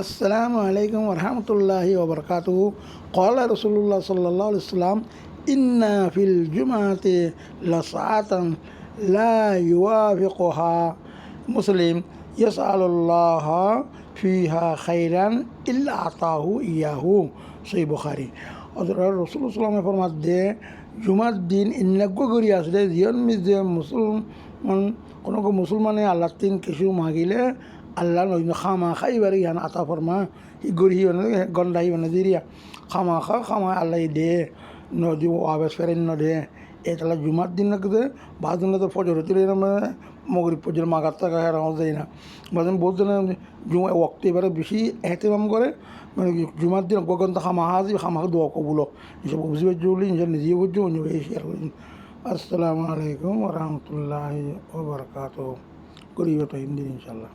আসসালামু আলাইকুম রহমতুল্লাহি ওবরকাতুহু ক্বালা রাসূলুল্লাহ সাল্লাল্লাহু আলাইহি ওয়াসাল্লাম ইন্না ফিল জুমাতি লাসাআতান লা ইউওয়াফিকুহা মুসলিম ইয়াসআলুল্লাহ ফিহা খাইরান ইল্লা আতাহু ইয়াহু সহিহ বুখারী। হযরত রাসূলুল্লাহ সাল্লাল্লাহু আলাইহি ফরমাত দে জুমার দিন ইন্নাগ্য করি আসলে জিয়ন মিজে মুসলমান কোনো মুসলমানে আল্লাহ তিন কিছু মাগিলে আল্লাহ নদী খামা খাইবার ইয়ান আতা ফরমা ই গড়ি গন্ডা ইবানে দিরিয়া খামা আল্লাহ দে নদী আবেশ ফেরেন নদে এতলা জুমার দিন নাকি বাদুন তো ফজর তুলে মগরিব পর্যন্ত মাগার টাকা হেরানো যায় না বাদুন বলতে না জুমা ওক্ত এবারে বেশি এহতেমাম করে মানে জুমার দিন গগন্ত খামা হাজি খামা দোয়া কবুলো এসব বুঝবে জুলি নিজে বুঝছো অন্য শেয়ার করুন। আসসালামু আলাইকুম রহমতুল্লাহি ওবরকাতুহু করিব তো হিন্দি ইনশাল্লাহ।